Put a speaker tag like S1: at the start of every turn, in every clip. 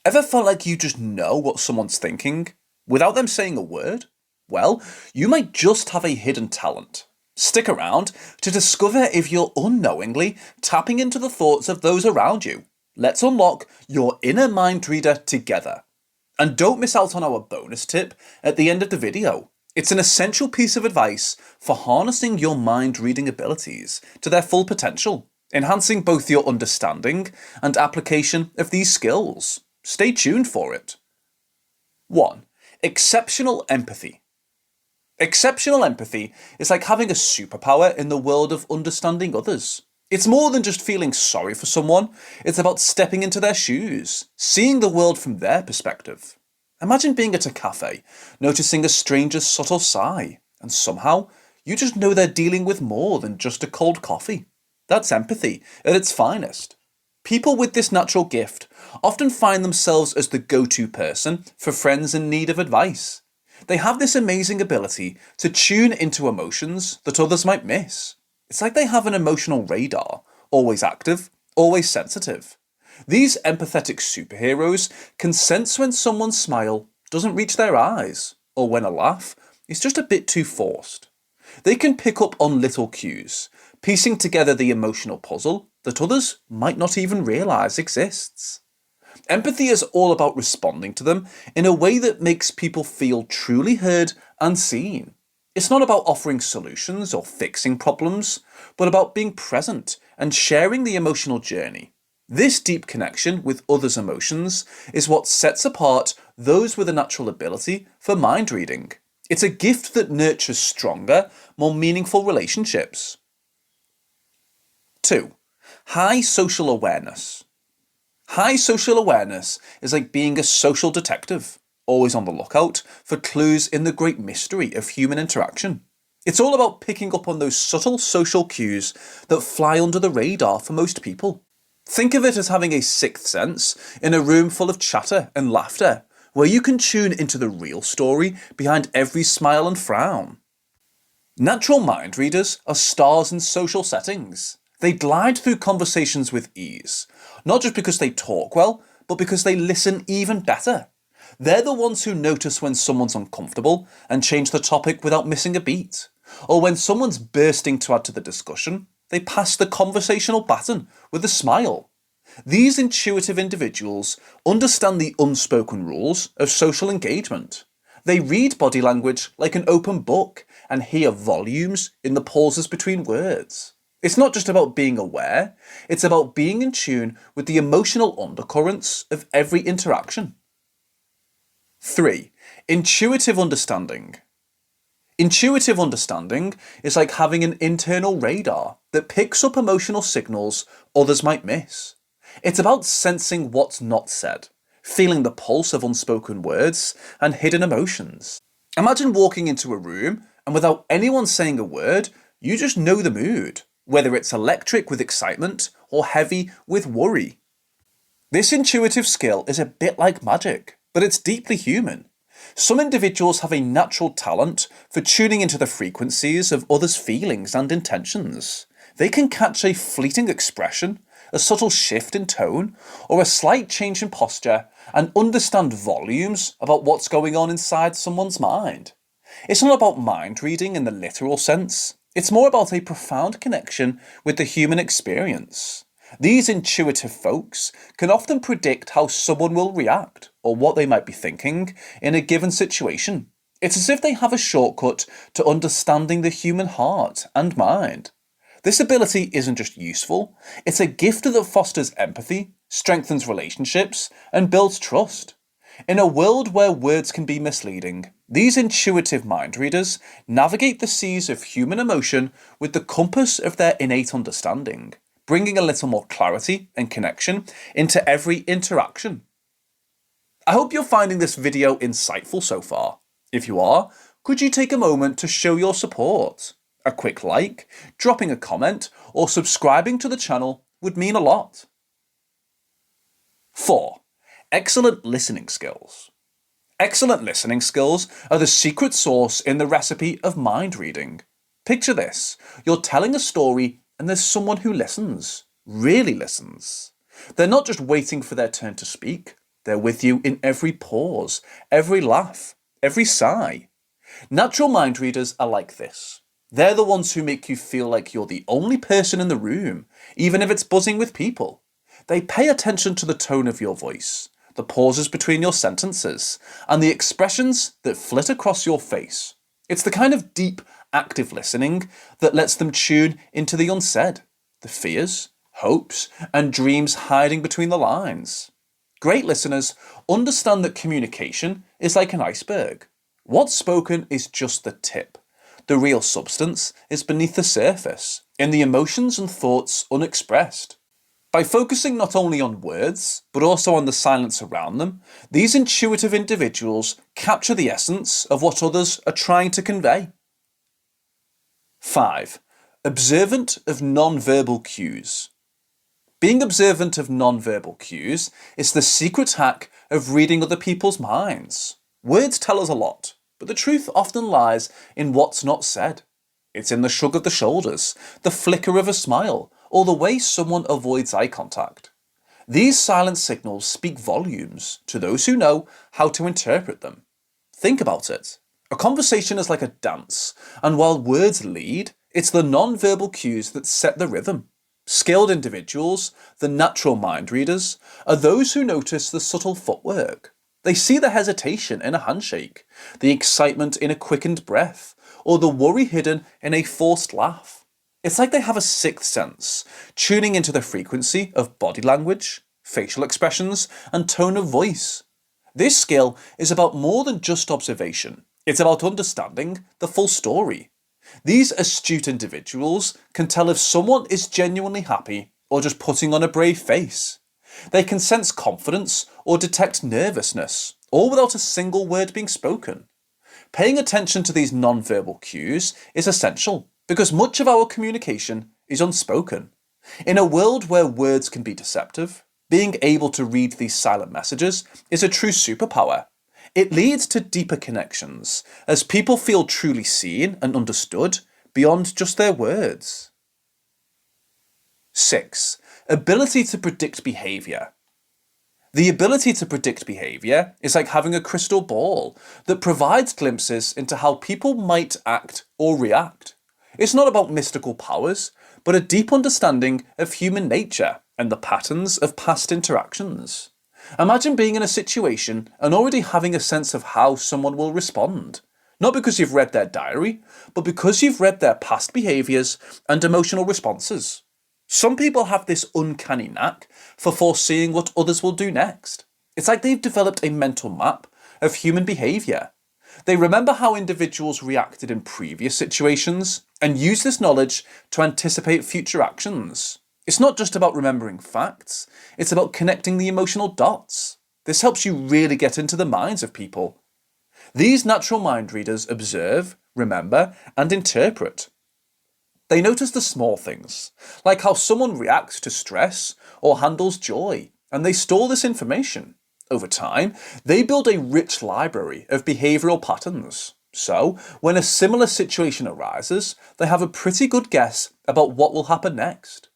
S1: Ever felt like you just know what someone's thinking without them saying a word? Well, you might just have a hidden talent. Stick around to discover if you're unknowingly tapping into the thoughts of those around you. Let's unlock your inner mind reader together. And don't miss out on our bonus tip at the end of the video. It's an essential piece of advice for harnessing your mind reading abilities to their full potential, enhancing both your understanding and application of these skills. Stay tuned for it. 1. Exceptional empathy. Exceptional empathy is like having a superpower in the world of understanding others. It's more than just feeling sorry for someone, it's about stepping into their shoes, seeing the world from their perspective. Imagine being at a cafe, noticing a stranger's subtle sigh, and somehow you just know they're dealing with more than just a cold coffee. That's empathy at its finest. People with this natural gift often find themselves as the go-to person for friends in need of advice. They have this amazing ability to tune into emotions that others might miss. It's like they have an emotional radar, always active, always sensitive. These empathetic superheroes can sense when someone's smile doesn't reach their eyes, or when a laugh is just a bit too forced. They can pick up on little cues, piecing together the emotional puzzle that others might not even realise exists. Empathy is all about responding to them in a way that makes people feel truly heard and seen. It's not about offering solutions or fixing problems, but about being present and sharing the emotional journey. This deep connection with others' emotions is what sets apart those with a natural ability for mind reading. It's a gift that nurtures stronger, more meaningful relationships. 2. High social awareness. High social awareness is like being a social detective, always on the lookout for clues in the great mystery of human interaction. It's all about picking up on those subtle social cues that fly under the radar for most people. Think of it as having a sixth sense in a room full of chatter and laughter, where you can tune into the real story behind every smile and frown. Natural mind readers are stars in social settings. They glide through conversations with ease, not just because they talk well, but because they listen even better. They're the ones who notice when someone's uncomfortable and change the topic without missing a beat. Or when someone's bursting to add to the discussion, they pass the conversational baton with a smile. These intuitive individuals understand the unspoken rules of social engagement. They read body language like an open book and hear volumes in the pauses between words. It's not just about being aware, it's about being in tune with the emotional undercurrents of every interaction. 3. Intuitive understanding. Intuitive understanding is like having an internal radar that picks up emotional signals others might miss. It's about sensing what's not said, feeling the pulse of unspoken words and hidden emotions. Imagine walking into a room and without anyone saying a word, you just know the mood, whether it's electric with excitement or heavy with worry. This intuitive skill is a bit like magic, but it's deeply human. Some individuals have a natural talent for tuning into the frequencies of others' feelings and intentions. They can catch a fleeting expression, a subtle shift in tone, or a slight change in posture, and understand volumes about what's going on inside someone's mind. It's not about mind reading in the literal sense. It's more about a profound connection with the human experience. These intuitive folks can often predict how someone will react or what they might be thinking in a given situation. It's as if they have a shortcut to understanding the human heart and mind. This ability isn't just useful, it's a gift that fosters empathy, strengthens relationships, and builds trust. In a world where words can be misleading, these intuitive mind readers navigate the seas of human emotion with the compass of their innate understanding, bringing a little more clarity and connection into every interaction. I hope you're finding this video insightful so far. If you are, could you take a moment to show your support? A quick like, dropping a comment, or subscribing to the channel would mean a lot. 4. Excellent listening skills. Excellent listening skills are the secret sauce in the recipe of mind reading. Picture this, you're telling a story and there's someone who listens, really listens. They're not just waiting for their turn to speak, They're with you in every pause, every laugh, every sigh. Natural mind readers are like this. They're the ones who make you feel like you're the only person in the room, even if it's buzzing with people. They pay attention to the tone of your voice, the pauses between your sentences, and the expressions that flit across your face. It's the kind of deep, active listening that lets them tune into the unsaid, the fears, hopes, and dreams hiding between the lines. Great listeners understand that communication is like an iceberg. What's spoken is just the tip. The real substance is beneath the surface, in the emotions and thoughts unexpressed. By focusing not only on words, but also on the silence around them, these intuitive individuals capture the essence of what others are trying to convey. 5. Observant of non-verbal cues. Being observant of non-verbal cues is the secret hack of reading other people's minds. Words tell us a lot, but the truth often lies in what's not said. It's in the shrug of the shoulders, the flicker of a smile, or the way someone avoids eye contact. These silent signals speak volumes to those who know how to interpret them. Think about it. A conversation is like a dance, and while words lead, it's the non-verbal cues that set the rhythm. Skilled individuals, the natural mind readers, are those who notice the subtle footwork. They see the hesitation in a handshake, the excitement in a quickened breath, or the worry hidden in a forced laugh. It's like they have a sixth sense, tuning into the frequency of body language, facial expressions, and tone of voice. This skill is about more than just observation. It's about understanding the full story. These astute individuals can tell if someone is genuinely happy or just putting on a brave face. They can sense confidence or detect nervousness, all without a single word being spoken. Paying attention to these non-verbal cues is essential because much of our communication is unspoken. In a world where words can be deceptive, being able to read these silent messages is a true superpower. It leads to deeper connections, as people feel truly seen and understood beyond just their words. 6. Ability to predict behaviour. The ability to predict behaviour is like having a crystal ball that provides glimpses into how people might act or react. It's not about mystical powers, but a deep understanding of human nature and the patterns of past interactions. Imagine being in a situation and already having a sense of how someone will respond. Not because you've read their diary, but because you've read their past behaviours and emotional responses. Some people have this uncanny knack for foreseeing what others will do next. It's like they've developed a mental map of human behaviour. They remember how individuals reacted in previous situations and use this knowledge to anticipate future actions. It's not just about remembering facts, it's about connecting the emotional dots. This helps you really get into the minds of people. These natural mind readers observe, remember, and interpret. They notice the small things, like how someone reacts to stress or handles joy, and they store this information. Over time, they build a rich library of behavioural patterns. So, when a similar situation arises, they have a pretty good guess about what will happen next.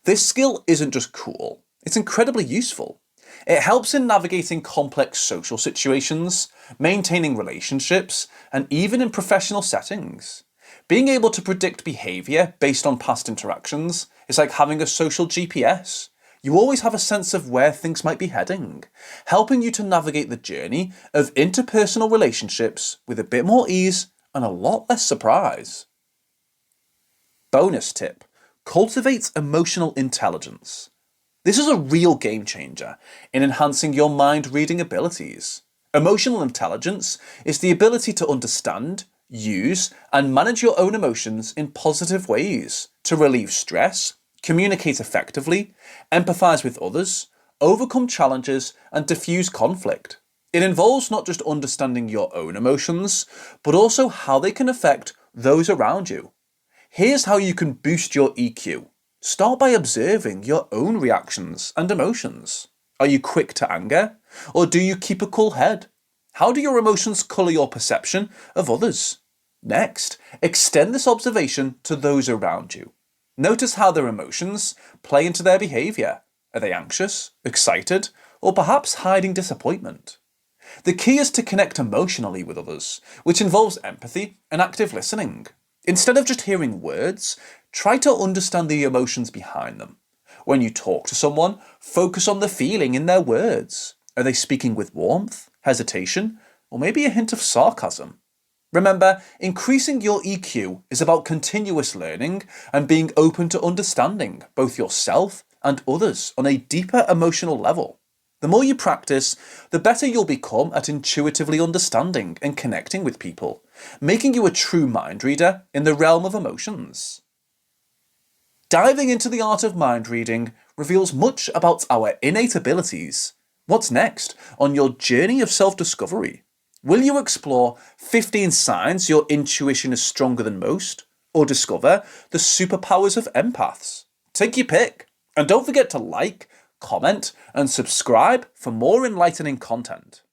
S1: This skill isn't just cool, it's incredibly useful. It helps in navigating complex social situations, maintaining relationships, and even in professional settings. Being able to predict behaviour based on past interactions is like having a social GPS. You always have a sense of where things might be heading, helping you to navigate the journey of interpersonal relationships with a bit more ease and a lot less surprise. Bonus tip: cultivate emotional intelligence. This is a real game changer in enhancing your mind reading abilities. Emotional intelligence is the ability to understand, use, and manage your own emotions in positive ways to relieve stress, communicate effectively, empathise with others, overcome challenges, and diffuse conflict. It involves not just understanding your own emotions, but also how they can affect those around you. Here's how you can boost your EQ. Start by observing your own reactions and emotions. Are you quick to anger? Or do you keep a cool head? How do your emotions colour your perception of others? Next, extend this observation to those around you. Notice how their emotions play into their behaviour. Are they anxious, excited, or perhaps hiding disappointment. The key is to connect emotionally with others, which involves empathy and active listening. Instead of just hearing words, try to understand the emotions behind them. When you talk to someone, focus on the feeling in their words. Are they speaking with warmth, hesitation, or maybe a hint of sarcasm? Remember, increasing your EQ is about continuous learning and being open to understanding both yourself and others on a deeper emotional level. The more you practice, the better you'll become at intuitively understanding and connecting with people, making you a true mind reader in the realm of emotions. Diving into the art of mind reading reveals much about our innate abilities. What's next on your journey of self-discovery? Will you explore 15 signs your intuition is stronger than most, or discover the superpowers of empaths? Take your pick, and don't forget to like, comment, and subscribe for more enlightening content.